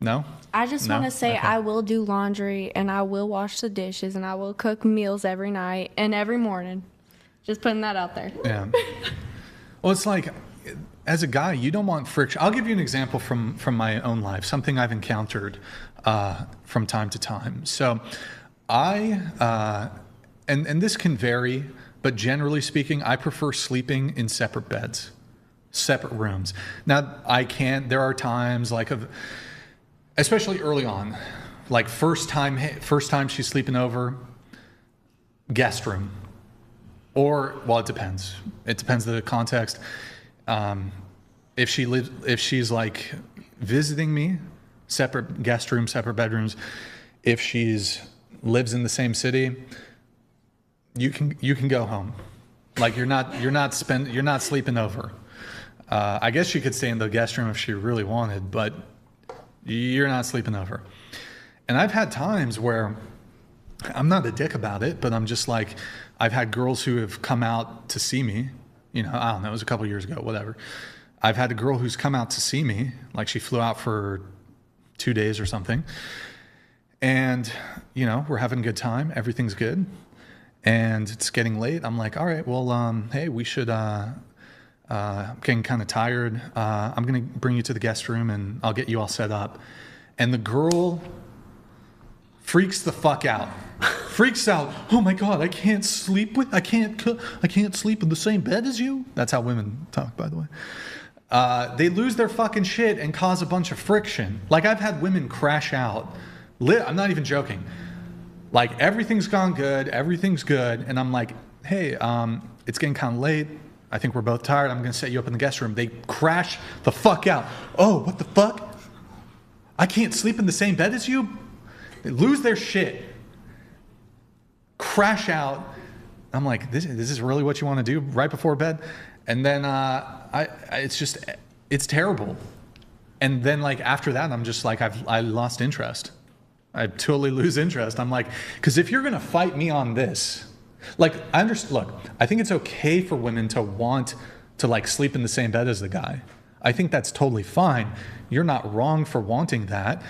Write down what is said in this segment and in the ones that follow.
No? I just No? want to say Okay. I will do laundry and I will wash the dishes and I will cook meals every night and every morning. Just putting that out there. Yeah. Well, it's like, as a guy, you don't want friction. I'll give you an example from my own life, something I've encountered from time to time. So I, and this can vary, but generally speaking, I prefer sleeping in separate beds, separate rooms. Now, there are times especially early on, like first time she's sleeping over, guest room. Or, well, it depends. It depends on the context. If she's like visiting me, separate guest rooms, separate bedrooms. If she's lives in the same city, you can go home. Like you're not sleeping over. I guess you could stay in the guest room if she really wanted, but you're not sleeping over. And I've had times where I'm not a dick about it, but I'm just like, I've had girls who have come out to see me, I don't know, it was a couple years ago, whatever. I've had a girl who's come out to see me, like she flew out for 2 days or something. And, we're having a good time. Everything's good. And it's getting late. I'm like, all right, well, hey, we should, I'm getting kind of tired. I'm going to bring you to the guest room and I'll get you all set up. And the girl freaks the fuck out. Freaks out. Oh my God, I can't sleep in the same bed as you. That's how women talk, by the way. They lose their fucking shit and cause a bunch of friction. Like I've had women crash out. I'm not even joking. Like everything's gone good, everything's good, and I'm like, hey, it's getting kind of late. I think we're both tired. I'm gonna set you up in the guest room. They crash the fuck out. Oh, what the fuck? I can't sleep in the same bed as you? They lose their shit. Crash out. I'm like, this is really what you want to do right before bed? And then it's terrible. And then like after that, I'm just like, I lost interest. I totally lose interest. I'm like, because if you're gonna fight me on this, like look, I think it's okay for women to want to like sleep in the same bed as the guy. I think that's totally fine. You're not wrong for wanting that.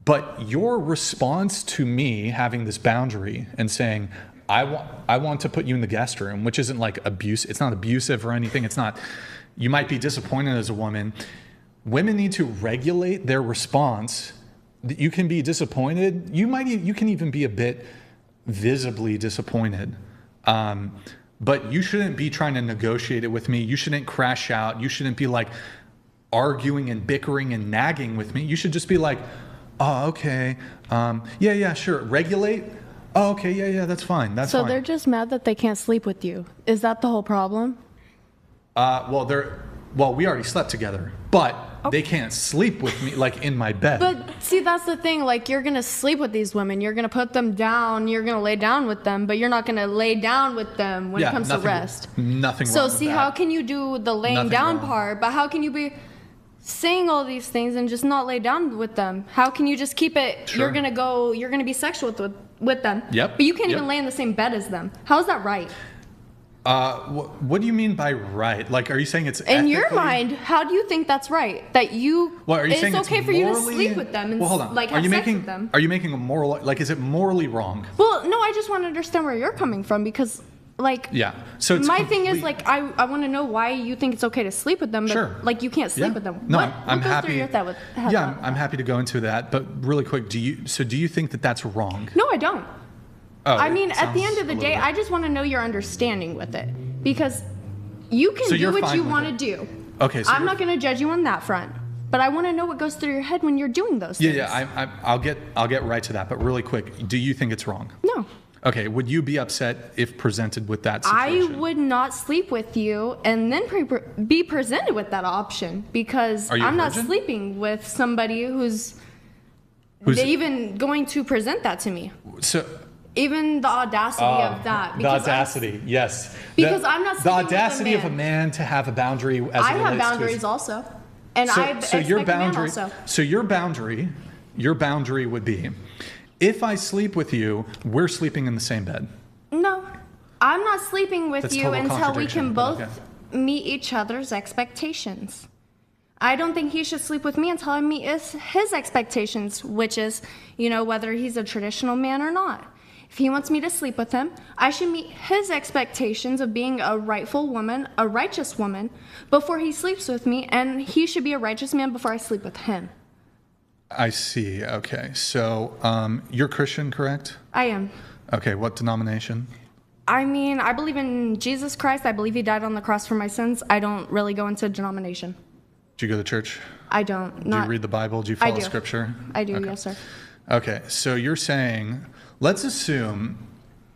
But your response to me having this boundary and saying, I want to put you in the guest room, which isn't like abuse. It's not abusive or anything. It's not, you might be disappointed as a woman. Women need to regulate their response. You can be disappointed. You can even be a bit visibly disappointed. But you shouldn't be trying to negotiate it with me. You shouldn't crash out. You shouldn't be like arguing and bickering and nagging with me. You should just be like, oh, okay. Yeah, sure. Regulate. Oh, okay. Yeah, that's fine. That's fine. So they're just mad that they can't sleep with you. Is that the whole problem? Well, we already slept together, but they can't sleep with me, like in my bed. But see, that's the thing. Like, you're going to sleep with these women. You're going to put them down. You're going to lay down with them, but you're not going to lay down with them when it comes to rest. Nothing wrong So with see, that. how can you do the laying down part, but how can you be saying all these things and just not lay down with them? How can you just keep it, Sure. you're going to be sexual with them. Yep. But you can't Yep. even lay in the same bed as them. How is that right? What do you mean by right? Like, are you saying it's In your ethically- mind, how do you think that's right? That you, Well, are you it's saying okay it's for you to morally- sleep with them and Well, hold on. like Are have you sex making with them? Are you making a moral, like, is it morally wrong? Well, no, I just want to understand where you're coming from because, like, Yeah. So it's my thing is, complete- like, I want to know why you think it's okay to sleep with them, but, Sure. like, you can't sleep Yeah. with them. No, what I'm goes happy. through your head Yeah, I'm happy to go into that, but really quick, do you think that that's wrong? No, I don't. Oh, I mean, it at the sounds end of the a day, little I bit- just want to know your understanding with it because you can So do you're what fine you with want to it. do. Okay, so I'm you're- not going to judge you on that front, but I want to know what goes through your head when you're doing those things. Yeah. I'll get right to that, but really quick, do you think it's wrong? No. Okay, would you be upset if presented with that I situation? would not sleep with you and then be presented with that option because Are you a I'm not virgin? sleeping with somebody who's Who's- even going to present that to me. So Even the audacity of that. the because audacity, yes. Because I'm not the sleeping with a audacity of a man. man to have a boundary as it I relates have boundaries to also. And I expect your a man boundary, also. so your boundary would be, if I sleep with you, we're sleeping in the same bed. No. I'm not sleeping with That's you total until we contradiction, can but both okay. meet each other's expectations. I don't think he should sleep with me until I meet his expectations, which is, whether he's a traditional man or not. If he wants me to sleep with him, I should meet his expectations of being a rightful woman, a righteous woman, before he sleeps with me, and he should be a righteous man before I sleep with him. I see. Okay. So you're Christian, correct? I am. Okay. What denomination? I mean, I believe in Jesus Christ. I believe he died on the cross for my sins. I don't really go into denomination. Do you go to church? I don't. Do you read the Bible? Do you follow Scripture? I do, okay. Yes, sir. Okay. So you're saying, let's assume,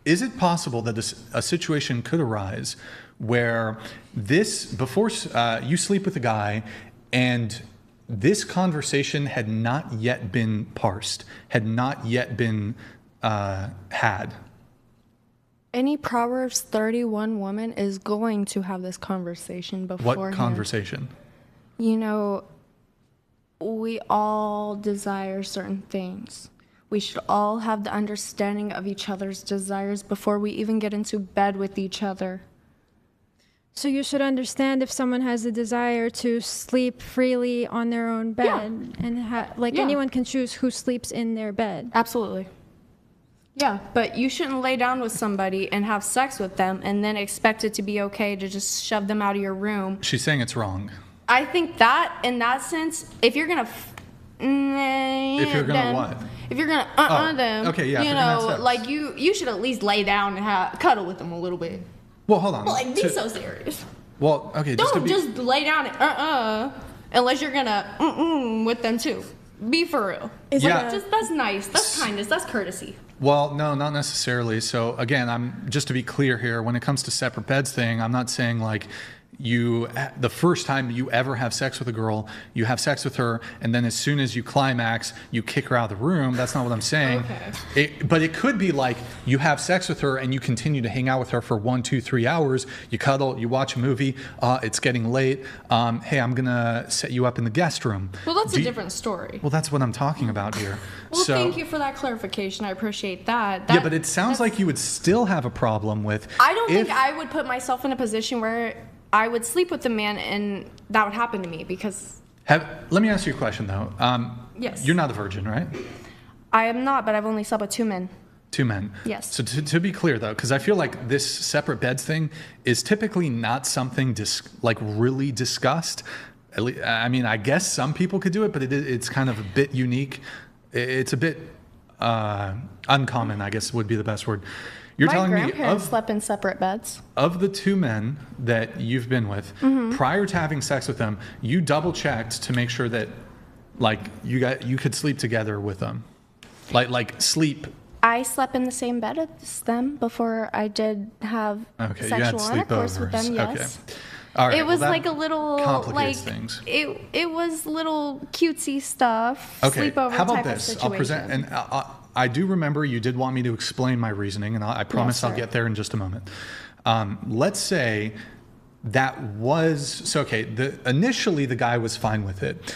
is it possible that a situation could arise where before you sleep with a guy and this conversation had not yet been parsed, had not yet been had? Any Proverbs 31 woman is going to have this conversation beforehand. What conversation? We all desire certain things. We should all have the understanding of each other's desires before we even get into bed with each other. So you should understand if someone has a desire to sleep freely on their own bed, and anyone can choose who sleeps in their bed. Absolutely. Yeah, but you shouldn't lay down with somebody and have sex with them and then expect it to be okay to just shove them out of your room. She's saying it's wrong. I think that, in that sense, if you're gonna what? If you're gonna them, okay, yeah, like you should at least lay down and cuddle with them a little bit. Well, hold on. Well, like, be so serious. Well, okay. Don't just lay down and unless you're gonna with them too. Be for real. That's nice. That's kindness. That's courtesy. Well, no, not necessarily. So again, just to be clear here, when it comes to separate beds thing, I'm not saying like the first time you ever have sex with a girl, you have sex with her, and then as soon as you climax, you kick her out of the room. That's not what I'm saying. Okay. But it could be like you have sex with her and you continue to hang out with her for 1, 2, 3 hours. You cuddle, you watch a movie. It's getting late. Hey, I'm gonna set you up in the guest room. Well, that's a different story. Well, that's what I'm talking about here. Well, thank you for that clarification. I appreciate that. Yeah, but it sounds like you would still have a problem with. I don't think I would put myself in a position where I would sleep with a man and that would happen to me because... Let me ask you a question, though. Yes. You're not a virgin, right? I am not, but I've only slept with 2 men. 2 men? Yes. So to be clear, though, because I feel like this separate beds thing is typically not something really discussed. I mean, I guess some people could do it, but it's kind of a bit unique. It's a bit uncommon, I guess would be the best word. You're telling me slept in separate beds. Of the 2 men that you've been with, prior to having sex with them, you double checked to make sure that, like, you could sleep together with them, like sleep. I slept in the same bed as them before I did have sexual intercourse with them. Yes. Okay. All right, it was like a little things. It was little cutesy stuff. Okay. Sleepover How about type this? Of situation. I'll present and. I do remember you did want me to explain my reasoning, and I promise I'll get there in just a moment. Let's say that was so. Okay, initially the guy was fine with it,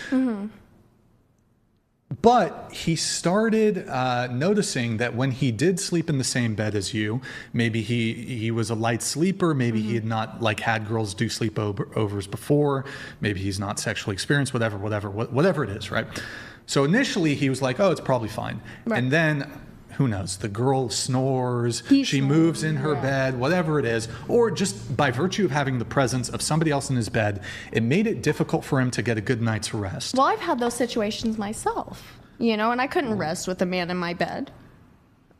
but he started noticing that when he did sleep in the same bed as you, maybe he was a light sleeper. Maybe he had not had girls do sleepovers before. Maybe he's not sexually experienced. Whatever it is, right? So initially he was like, oh, it's probably fine. Right. And then, who knows, the girl snores, she moves in her bed, whatever it is, or just by virtue of having the presence of somebody else in his bed, it made it difficult for him to get a good night's rest. Well, I've had those situations myself, and I couldn't rest with a man in my bed.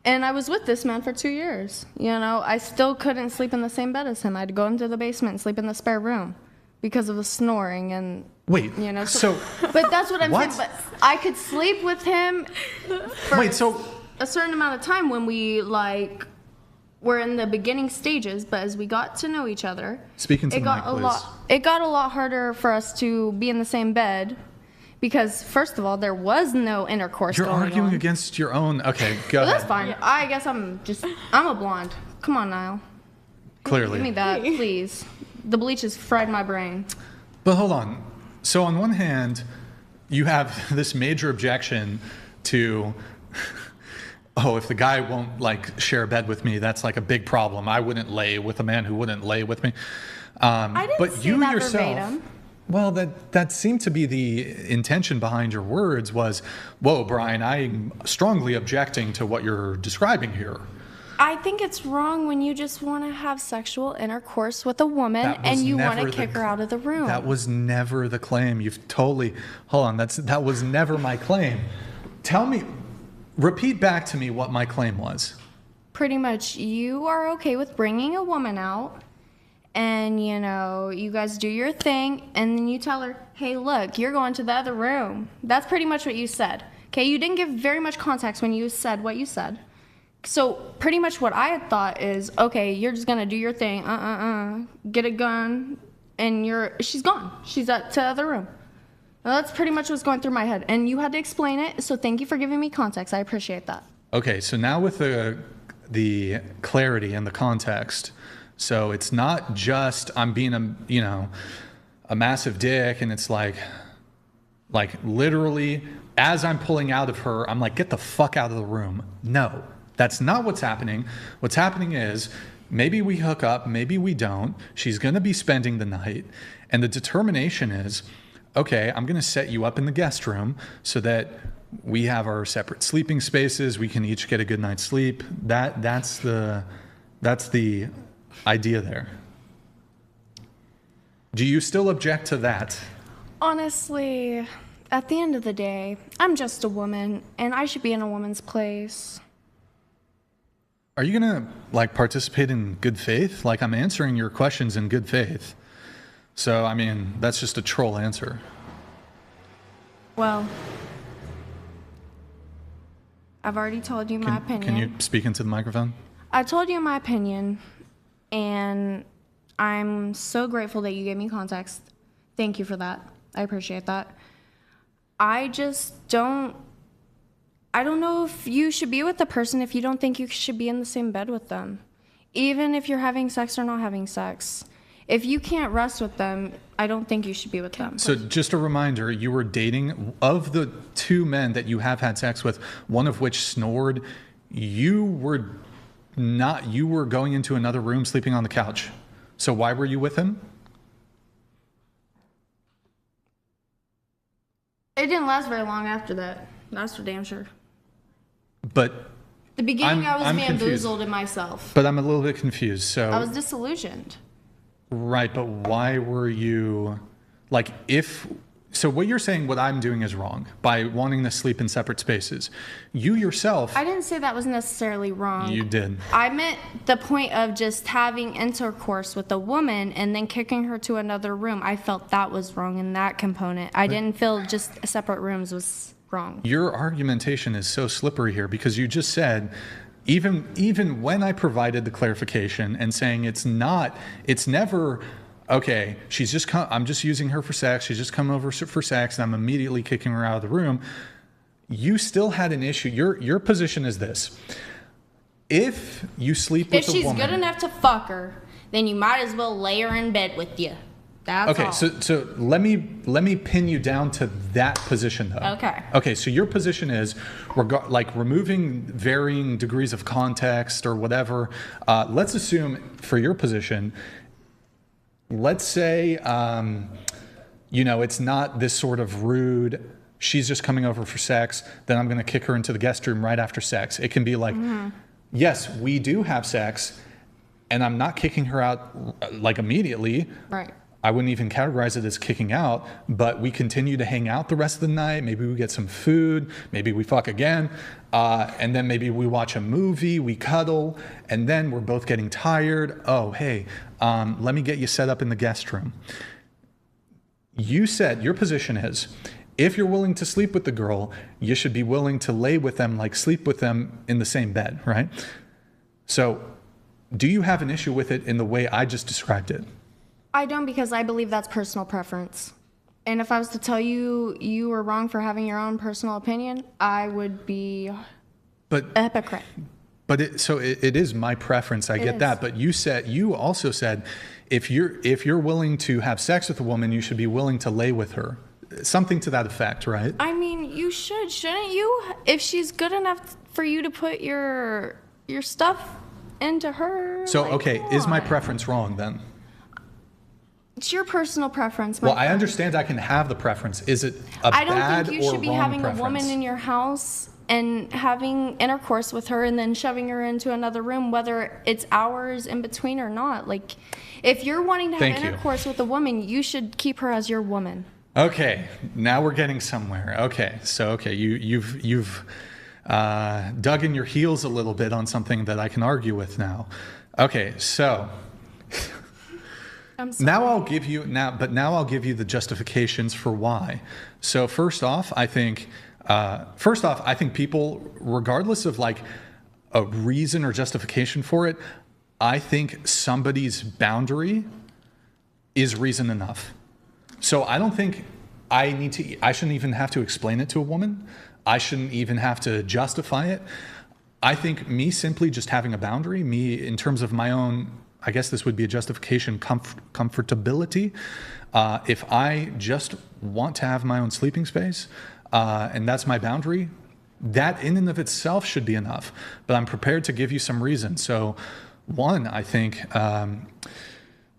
And I was with this man for 2 years, I still couldn't sleep in the same bed as him. I had to go into the basement and sleep in the spare room because of the snoring and... Wait, so but that's what I'm saying. But I could sleep with him for a certain amount of time when we were in the beginning stages. But as we got to know each other, it got a lot harder for us to be in the same bed because first of all, there was no intercourse. You're arguing against your own. Okay, go ahead. That's fine. I guess I'm a blonde. Come on, Niall. Clearly, give me that, please. The bleach has fried my brain. But hold on. So on one hand, you have this major objection to, if the guy won't share a bed with me, that's like a big problem. I wouldn't lay with a man who wouldn't lay with me. I didn't say that verbatim. Well, that seemed to be the intention behind your words was, whoa, Brian, I'm strongly objecting to what you're describing here. I think it's wrong when you just want to have sexual intercourse with a woman and you want to kick her out of the room. That was never the claim. You've totally, hold on, that was never my claim. Repeat back to me what my claim was. Pretty much, you are okay with bringing a woman out and, you guys do your thing and then you tell her, hey, look, you're going to the other room. That's pretty much what you said. Okay, you didn't give very much context when you said what you said. So pretty much what I had thought is, okay, you're just going to do your thing, get a gun, and she's gone. She's at the other room. Well, that's pretty much what's going through my head. And you had to explain it, so thank you for giving me context. I appreciate that. Okay, so now with the clarity and the context, so it's not just I'm being a massive dick, and it's like literally as I'm pulling out of her, I'm like, get the fuck out of the room. No. That's not what's happening. What's happening is maybe we hook up, maybe we don't. She's going to be spending the night. And the determination is, okay, I'm going to set you up in the guest room so that we have our separate sleeping spaces. We can each get a good night's sleep. That's the idea there. Do you still object to that? Honestly, at the end of the day, I'm just a woman and I should be in a woman's place. Are you going to participate in good faith? I'm answering your questions in good faith. So, that's just a troll answer. Well, I've already told you my opinion. Can you speak into the microphone? I told you my opinion, and I'm so grateful that you gave me context. Thank you for that. I appreciate that. I don't know if you should be with the person if you don't think you should be in the same bed with them. Even if you're having sex or not having sex. If you can't rest with them, I don't think you should be with them. So just a reminder, you were dating, of the two men that you have had sex with, one of which snored, you were going into another room sleeping on the couch. So why were you with him? It didn't last very long after that. That's for damn sure. But the beginning, I was bamboozled confused. In myself. But I'm a little bit confused. So I was disillusioned. Right, but why were you so what you're saying, what I'm doing is wrong by wanting to sleep in separate spaces. You yourself. I didn't say that was necessarily wrong. You did. I meant the point of just having intercourse with a woman and then kicking her to another room. I felt that was wrong in that component. I didn't feel just separate rooms was wrong. Your argumentation is so slippery here because you just said, even when I provided the clarification and saying it's never, okay, I'm just using her for sex. She's just come over for sex and I'm immediately kicking her out of the room. You still had an issue. Your position is this. If you sleep with a woman. If she's good enough to fuck her, then you might as well lay her in bed with you. That's okay, all. So let me pin you down to that position though. Okay. Okay, so your position is removing varying degrees of context or whatever. Let's assume for your position, let's say it's not this sort of rude. She's just coming over for sex. Then I'm going to kick her into the guest room right after sex. It can be like, yes, we do have sex, and I'm not kicking her out immediately. Right. I wouldn't even categorize it as kicking out, but we continue to hang out the rest of the night. Maybe we get some food, maybe we fuck again, and then maybe we watch a movie, we cuddle, and then we're both getting tired. Oh, hey, let me get you set up in the guest room. You said your position is, if you're willing to sleep with the girl, you should be willing to lay with them, sleep with them in the same bed, right? So do you have an issue with it in the way I just described it? I don't, because I believe that's personal preference. And if I was to tell you you were wrong for having your own personal opinion, I would be a hypocrite. But it is my preference. I get that. But you also said if you're willing to have sex with a woman, you should be willing to lay with her. Something to that effect, right? I mean, you shouldn't you? If she's good enough for you to put your stuff into her. So okay, is my preference wrong then? It's your personal preference, my Well, I friend. understand I can have the preference. Is it a I don't bad think you or should be wrong having preference? a woman in your house and having intercourse with her and then shoving her into another room, whether it's hours in between or not. Like, if you're wanting to have Thank you. intercourse with a woman, you should keep her as your woman. Okay, now we're getting somewhere. Okay, so you've dug in your heels a little bit on something that I can argue with now. Okay, so I'm sorry. now I'll give you the justifications for why. So first off, I think people, regardless of like a reason or justification for it, I think somebody's boundary is reason enough. So I don't think I shouldn't even have to explain it to a woman. I shouldn't even have to justify it. I think me simply just having a boundary, me in terms of my own, I guess this would be a justification, comfortability. If I just want to have my own sleeping space, and that's my boundary, that in and of itself should be enough. But I'm prepared to give you some reasons. So one, I think,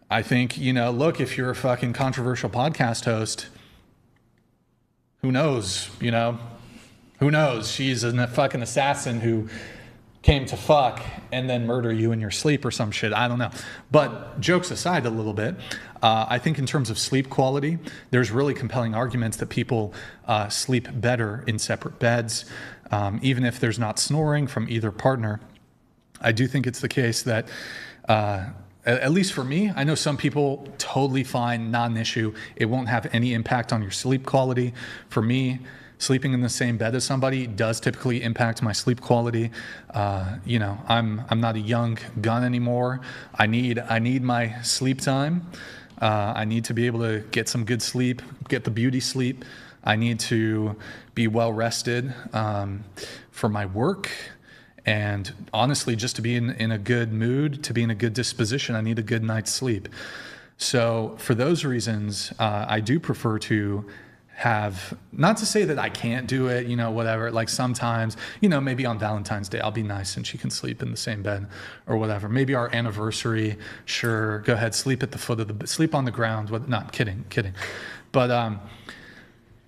look, if you're a fucking controversial podcast host, who knows, who knows? She's a fucking assassin who came to fuck and then murder you in your sleep or some shit. I don't know. But jokes aside a little bit, I think in terms of sleep quality, there's really compelling arguments that people sleep better in separate beds, even if there's not snoring from either partner. I do think it's the case that, at least for me, I know some people totally fine, not an issue. It won't have any impact on your sleep quality. For me, sleeping in the same bed as somebody does typically impact my sleep quality. I'm not a young gun anymore. I need my sleep time. I need to be able to get some good sleep, get the beauty sleep. I need to be well rested for my work. And honestly, just to be in a good mood, to be in a good disposition, I need a good night's sleep. So for those reasons, I do prefer to have, not to say that I can't do it, whatever, like sometimes, maybe on Valentine's Day, I'll be nice and she can sleep in the same bed or whatever. Maybe our anniversary, sure, go ahead, sleep at the foot of the, sleep on the ground. No, I'm kidding. But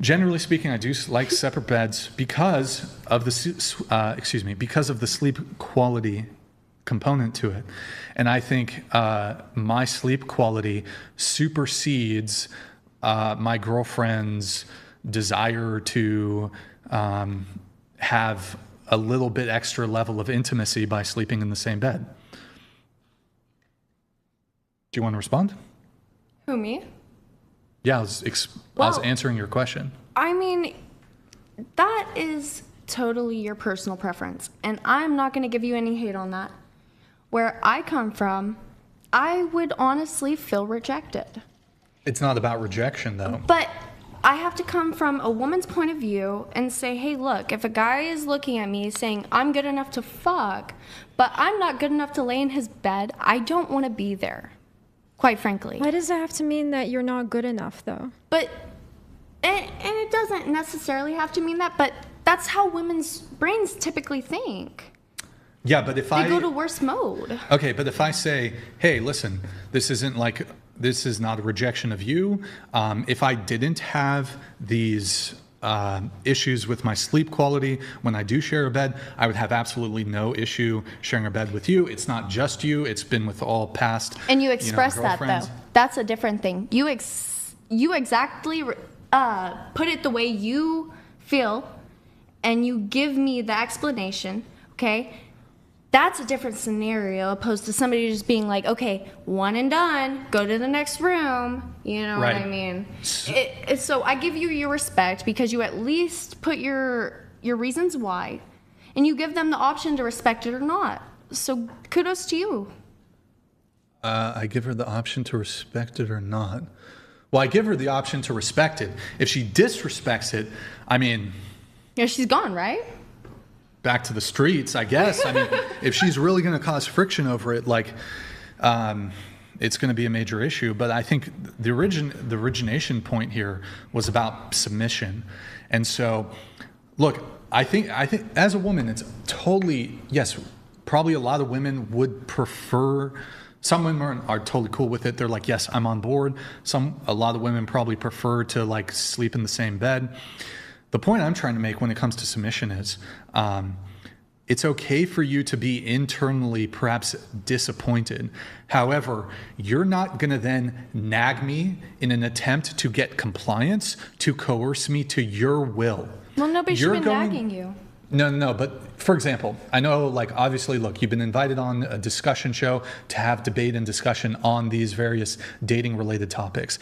generally speaking, I do like separate beds because of the, because of the sleep quality component to it. And I think my sleep quality supersedes my girlfriend's desire to have a little bit extra level of intimacy by sleeping in the same bed. Do you want to respond? Who, me? Yeah, I was answering your question. I mean, that is totally your personal preference, and I'm not going to give you any hate on that. Where I come from, I would honestly feel rejected. It's not about rejection, though. But I have to come from a woman's point of view and say, hey, look, if a guy is looking at me saying, I'm good enough to fuck, but I'm not good enough to lay in his bed, I don't want to be there, quite frankly. Why does that have to mean that you're not good enough, though? But, and it doesn't necessarily have to mean that, but that's how women's brains typically think. Yeah, but if they go to worst mode. Okay, but if I say, hey, listen, this is not a rejection of you. If I didn't have these issues with my sleep quality when I do share a bed, I would have absolutely no issue sharing a bed with you. It's not just you. It's been with all past And you express that, though. That's a different thing. You exactly put it the way you feel, and you give me the explanation, okay? That's a different scenario opposed to somebody just being like, okay, one and done, go to the next room. You know right. what I mean? So I give you your respect because you at least put your reasons why, and you give them the option to respect it or not. So kudos to you. I give her the option to respect it or not. Well, I give her the option to respect it. If she disrespects it, I mean... Yeah, she's gone, right? Back to the streets, I guess. I mean, if she's really going to cause friction over it, like, it's going to be a major issue. But I think the origination point here was about submission. And so, look, I think as a woman, it's totally, yes, probably a lot of women would prefer Some women are totally cool with it. They're like, yes, I'm on board. A lot of women probably prefer to like sleep in the same bed. The point I'm trying to make when it comes to submission is, it's okay for you to be internally perhaps disappointed. However, you're not going to then nag me in an attempt to get compliance, to coerce me to your will. Well, nobody should be nagging you. No. But for example, I know, like, obviously, look, you've been invited on a discussion show to have debate and discussion on these various dating related topics.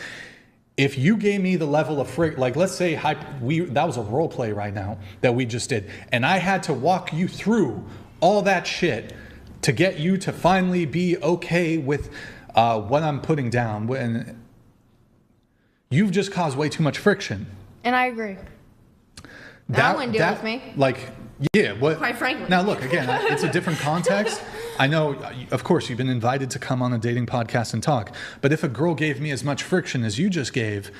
If you gave me the level of like, let's say that was a role play right now that we just did, and I had to walk you through all that shit to get you to finally be okay with what I'm putting down, when you've just caused way too much friction. And I agree. That wouldn't deal with me. Like, yeah. What? Quite frankly. Now, look, again, it's a different context. I know, of course, you've been invited to come on a dating podcast and talk. But if a girl gave me as much friction as you just gave,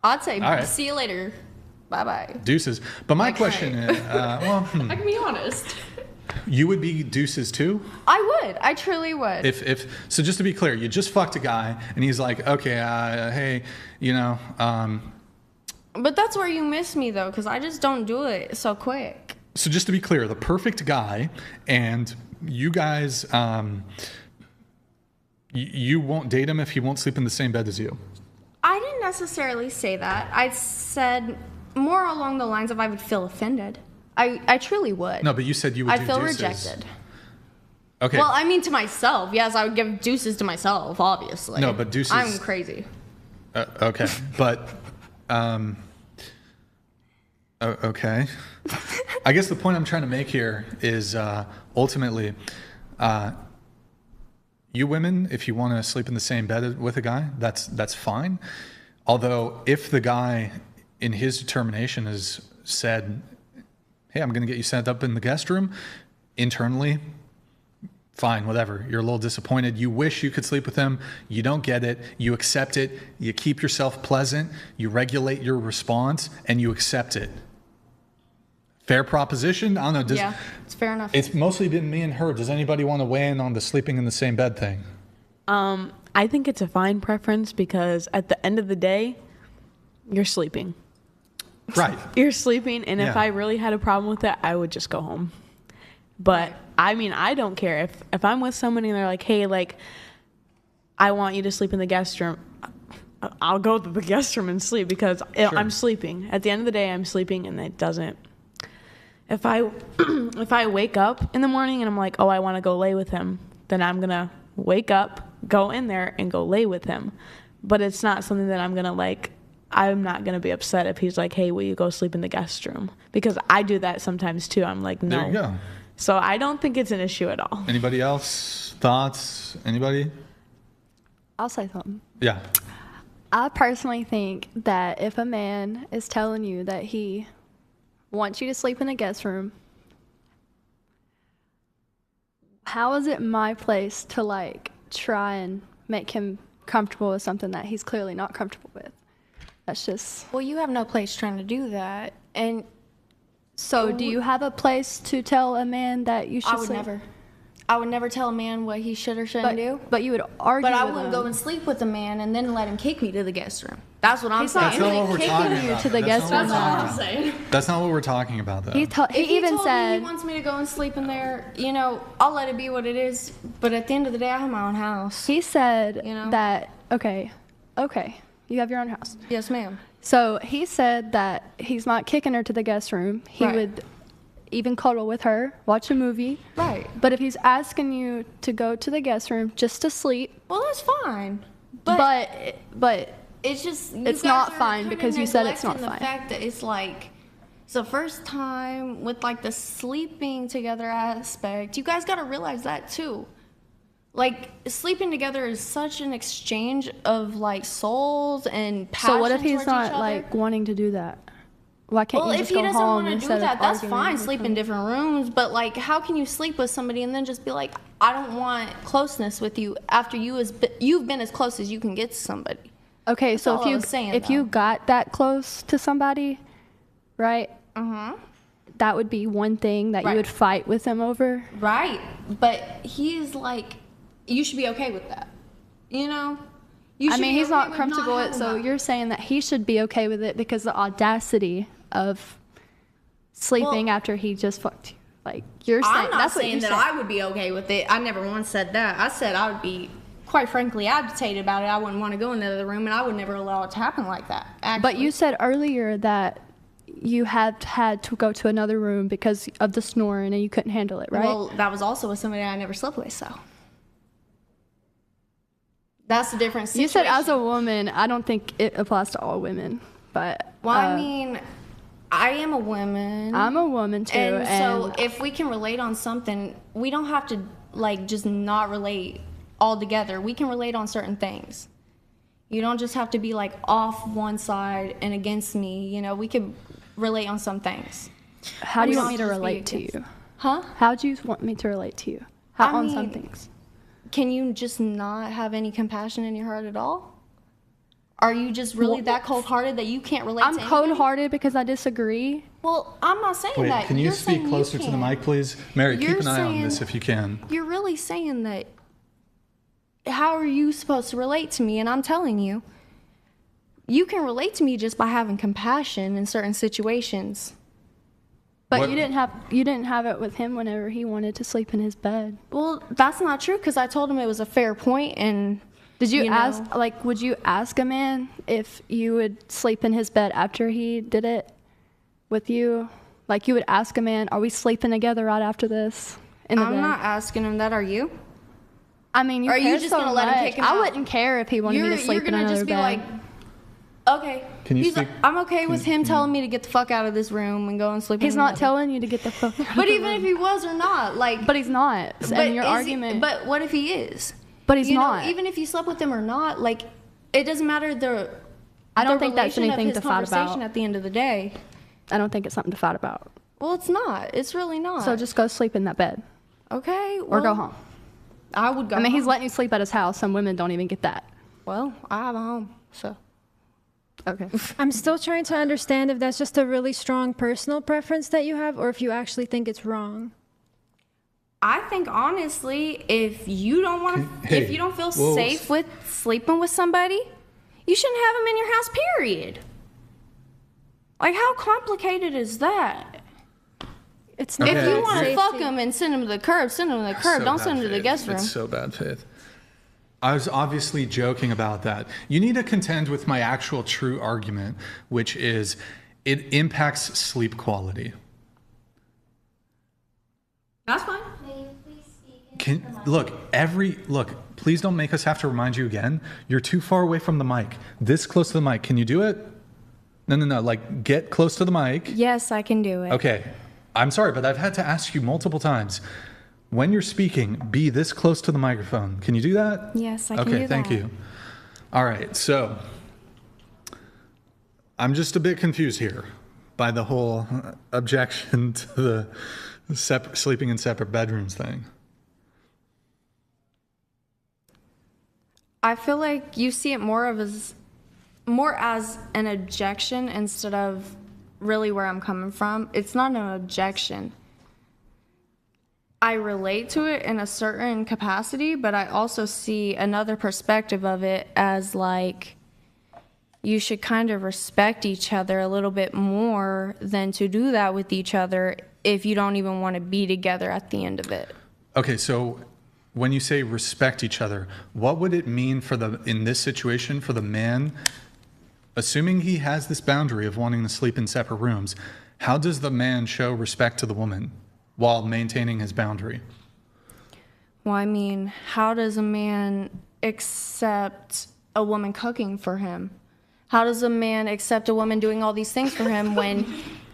I'd say, right. See you later. Bye-bye. Deuces. But my question is, I can be honest. You would be deuces too? I would. I truly would. So just to be clear, you just fucked a guy, and he's like, okay, hey, But that's where you miss me, though, because I just don't do it so quick. So just to be clear, the perfect guy, and you guys, you won't date him if he won't sleep in the same bed as you. I didn't necessarily say that. I said more along the lines of I would feel offended. I truly would. No, but you said you would do deuces. I'd feel rejected. Okay. Well, I mean to myself. Yes, I would give deuces to myself, obviously. No, but deuces... I'm crazy. Okay, but... Okay. I guess the point I'm trying to make here is ultimately, you women, if you want to sleep in the same bed with a guy, that's fine. Although if the guy in his determination has said, hey, I'm going to get you set up in the guest room, internally, fine, whatever. You're a little disappointed. You wish you could sleep with him. You don't get it. You accept it. You keep yourself pleasant. You regulate your response, and you accept it. Fair proposition? I don't know. Yeah, it's fair enough. It's mostly been me and her. Does anybody want to weigh in on the sleeping in the same bed thing? I think it's a fine preference because at the end of the day, you're sleeping. Right. You're sleeping, and if I really had a problem with it, I would just go home. But I mean, I don't care if I'm with somebody and they're like, hey, like, I want you to sleep in the guest room. I'll go to the guest room and sleep because I'm sleeping. At the end of the day, I'm sleeping, and it doesn't. If I wake up in the morning and I'm like, oh, I want to go lay with him, then I'm gonna wake up, go in there, and go lay with him. But it's not something that I'm gonna like. I'm not going to be upset if he's like, hey, will you go sleep in the guest room? Because I do that sometimes too. I'm like, no. There you go. So I don't think it's an issue at all. Anybody else? Thoughts? Anybody? I'll say something. Yeah. I personally think that if a man is telling you that he wants you to sleep in a guest room, how is it my place to like try and make him comfortable with something that he's clearly not comfortable with? That's just... Well, you have no place trying to do that. And so do you have a place to tell a man that you should sleep? I would never tell a man what he should or shouldn't do. But you would argue But I wouldn't go and sleep with a man and then let him kick me to the guest room. That's what I'm saying. That's not what we're talking about. To the guest room. That's what I'm saying. That's not what we're talking about, though. He even said... he wants me to go and sleep in there, I'll let it be what it is. But at the end of the day, I have my own house. He said that, okay, you have your own house. Yes, ma'am. So he said that he's not kicking her to the guest room. He would even cuddle with her, watch a movie. Right. But if he's asking you to go to the guest room just to sleep... Well, that's fine. But it's just... It's not fine because you said it's not fine. The fact that it's like... It's the first time with like the sleeping together aspect. You guys got to realize that too. Like, sleeping together is such an exchange of like souls and passion. So what if he's not like wanting to do that? Why can't you just go home? Well, if he doesn't want to do that, that's fine. with Sleep him? in different rooms. But like, how can you sleep with somebody and then just be like, I don't want closeness with you after you've been as close as you can get to somebody? Okay, That's so all I was saying, if you got that close to somebody, right? That would be one thing that you would fight with him over. Right. But he's like, you should be okay with that. You know? You I should mean, be he's okay not with comfortable with it, having so that. you're saying that he should be okay with it because the audacity of sleeping Well, after he just fucked you. Like, you're saying, I'm not that's what saying you're that saying. I would be okay with it. I never once said that. I said I would be, quite frankly, agitated about it. I wouldn't want to go into the room, and I would never allow it to happen like that. Actually. But you said earlier that you had to go to another room because of the snoring and you couldn't handle it, right? Well, that was also with somebody I never slept with, so. That's the difference. You said as a woman, I don't think it applies to all women, but Well, I mean, I am a woman. I'm a woman too, and so if we can relate on something, we don't have to like just not relate altogether. We can relate on certain things. You don't just have to be like off one side and against me. You know, we could relate on some things. how do you we want me to don't just be relate to against- you? Huh? How do you want me to relate to you? How I on some mean, things? Can you just not have any compassion in your heart at all? Are you just really that cold-hearted that you can't relate I'm to anybody? cold-hearted because I disagree. Well, I'm not saying Wait, that. can you You're speak saying closer to the can't. mic, please? Mary, keep You're an eye on this saying- if you can. You're really saying that. How are you supposed to relate to me? And I'm telling you, you can relate to me just by having compassion in certain situations. But What- you didn't have it with him whenever he wanted to sleep in his bed. Well, that's not true because I told him it was a fair point, and Did you, you know- ask, like, would you ask a man if you would sleep in his bed after he did it with you? Like, you would ask a man, are we sleeping together right after this in the I'm bed? not asking him that. Are you? I mean, you Are you care just so gonna let him much. kick him I out? wouldn't care if he wanted me to sleep in gonna another just be bed. like, okay. Can you He's speak- I'm okay with him telling me to get the fuck out of this room and go and sleep. He's in not another. telling you to get the fuck out of But the even room. if he was or not, like. But he's not. But And your is he- argument. but what if he is? But he's You know, not. even if you slept with him or not, like, it doesn't matter the. I don't the think that's relation of anything his to fight conversation about. At the end of the day. I don't think it's something to fight about. Well, it's not. It's really not. So just go sleep in that bed okay. or Well, go home. I would go. I mean, he's home. letting you sleep at his house. Some women don't even get that. Well, I have a home, so. Okay. I'm still trying to understand if that's just a really strong personal preference that you have or if you actually think it's wrong. I think honestly, if you don't want to, Hey, if you don't feel whoa. safe with sleeping with somebody, you shouldn't have them in your house. Period. Like, how complicated is that? It's Okay. not If you Yeah, want to safety. fuck them and send them to the curb, send them to the curb. So Don't bad send them to the faith. guest room. It's so bad faith. I was obviously joking about that. You need to contend with my actual true argument, which is it impacts sleep quality. That's fine. Look, please don't make us have to remind you again. You're too far away from the mic. This close to the mic. Can you do it? No. Like, get close to the mic. Yes, I can do it. Okay. I'm sorry, but I've had to ask you multiple times. When you're speaking, be this close to the microphone. Can you do that? Yes, I can okay, do thank that. you. All right, so I'm just a bit confused here by the whole objection to the sleeping in separate bedrooms thing. I feel like you see it more as an objection instead of really where I'm coming from. It's not an objection. I relate to it in a certain capacity, but I also see another perspective of it as like you should kind of respect each other a little bit more than to do that with each other if you don't even want to be together at the end of it. Okay, so when you say respect each other, what would it mean in this situation for the man, assuming he has this boundary of wanting to sleep in separate rooms, how does the man show respect to the woman while maintaining his boundary? Well, I mean, how does a man accept a woman cooking for him? How does a man accept a woman doing all these things for him when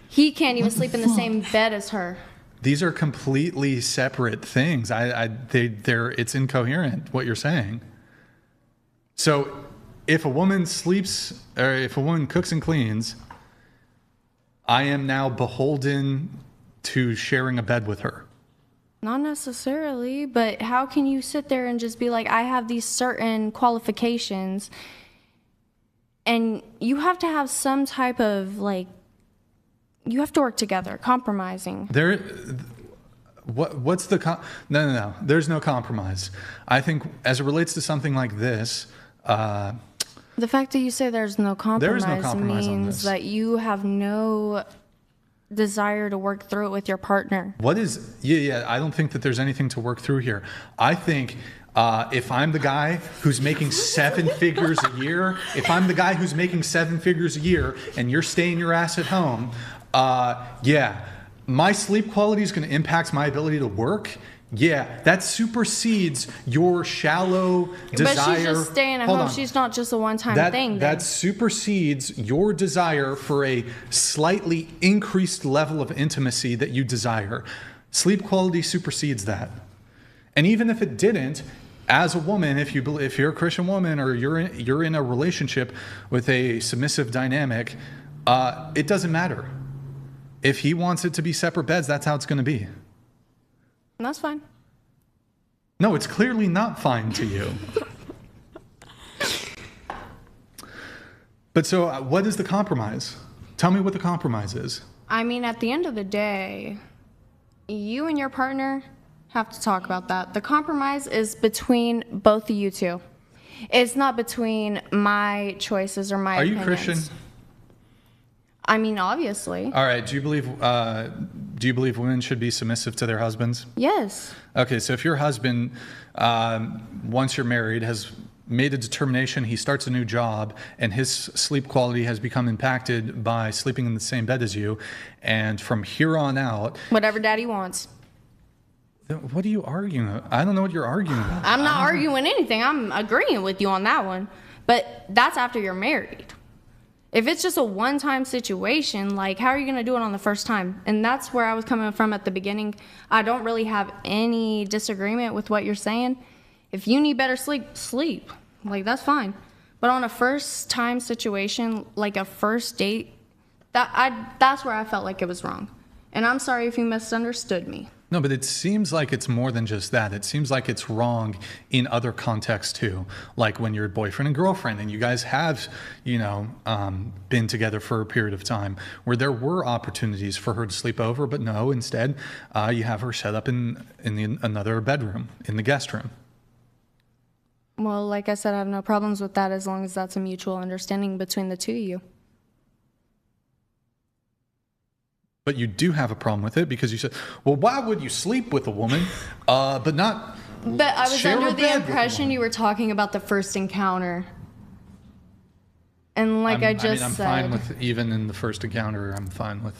he can't even sleep in the same bed as her? These are completely separate things. It's incoherent what you're saying. So, if a woman sleeps, or if a woman cooks and cleans, I am now beholden to sharing a bed with her. Not necessarily, but how can you sit there and just be like, I have these certain qualifications, and you have to have some type of, like, you have to work together, compromising. What's the no. There's no compromise. I think as it relates to something like this, the fact that you say there's no compromise, means on that you have no desire to work through it with your partner. What is? Yeah. I don't think that there's anything to work through here. I think. If I'm the guy who's making 7 figures a year, and you're staying your ass at home, my sleep quality is going to impact my ability to work. Yeah, that supersedes your shallow desire. But she's just staying at home. She's not just a one-time thing. That supersedes your desire for a slightly increased level of intimacy that you desire. Sleep quality supersedes that. And even if it didn't, as a woman, if you're a Christian woman or you're in a relationship with a submissive dynamic, it doesn't matter. If he wants it to be separate beds, that's how it's going to be. And that's fine. No, it's clearly not fine to you. But so what is the compromise? Tell me what the compromise is. I mean, at the end of the day, you and your partner have to talk about that. The compromise is between both of you two. It's not between my choices or my opinions. Are you Christian? I mean, obviously. All right. Do you believe women should be submissive to their husbands? Yes. Okay. So if your husband, once you're married, has made a determination, he starts a new job, and his sleep quality has become impacted by sleeping in the same bed as you, and from here on out, whatever daddy wants. What are you arguing about? I don't know what you're arguing about. I'm not arguing anything. I'm agreeing with you on that one. But that's after you're married. If it's just a one-time situation, like, how are you going to do it on the first time? And that's where I was coming from at the beginning. I don't really have any disagreement with what you're saying. If you need better sleep, sleep. Like, that's fine. But on a first-time situation, like a first date, that's where I felt like it was wrong. And I'm sorry if you misunderstood me. No, but it seems like it's more than just that. It seems like it's wrong in other contexts too. Like when you're boyfriend and girlfriend and you guys have, been together for a period of time where there were opportunities for her to sleep over, but no, instead you have her set up in another bedroom, in the guest room. Well, like I said, I have no problems with that as long as that's a mutual understanding between the two of you. But you do have a problem with it because you said, well, why would you sleep with a woman, but not But I was share under a the bed with impression you were talking about the first encounter. And like I just I'm said... fine with, even in the first encounter, I'm fine with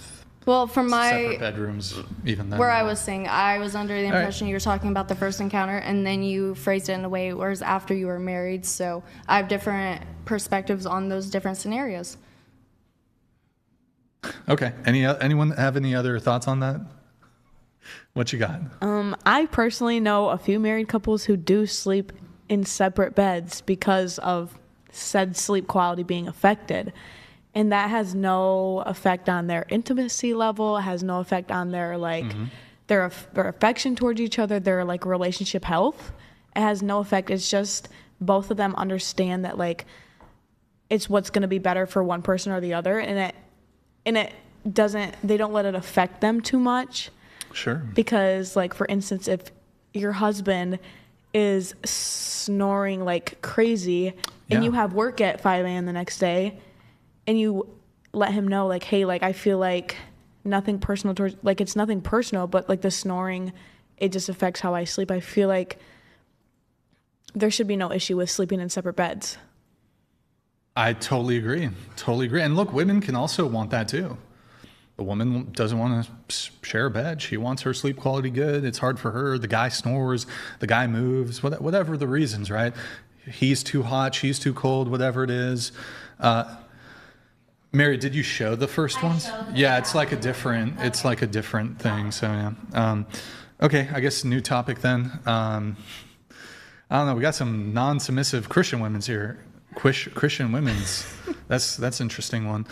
separate separate bedrooms, even then. Where I was saying, I was under the impression you were talking about the first encounter, and then you phrased it in a way whereas after you were married, so I have different perspectives on those different scenarios. Okay. Anyone have any other thoughts on that? What you got? I personally know a few married couples who do sleep in separate beds because of said sleep quality being affected. And that has no effect on their intimacy level, has no effect on their their affection towards each other, their relationship health. It has no effect. It's just both of them understand that it's what's going to be better for one person or the other, and they don't let it affect them too much. Sure. Because for instance, if your husband is snoring like crazy and you have work at 5 a.m. the next day and you let him know hey, I feel nothing personal towards, it's nothing personal, but the snoring, it just affects how I sleep. I feel there should be no issue with sleeping in separate beds. I totally agree. And look, women can also want that too. The woman doesn't want to share a bed. She wants her sleep quality good. It's hard for her. The guy snores. The guy moves. Whatever the reasons, right? He's too hot. She's too cold. Whatever it is. Mary, did you show the first ones? Yeah, it's like a different thing. So yeah. Okay, I guess new topic then. I don't know. We got some non-submissive Christian women's here. Christian women's. That's an interesting one.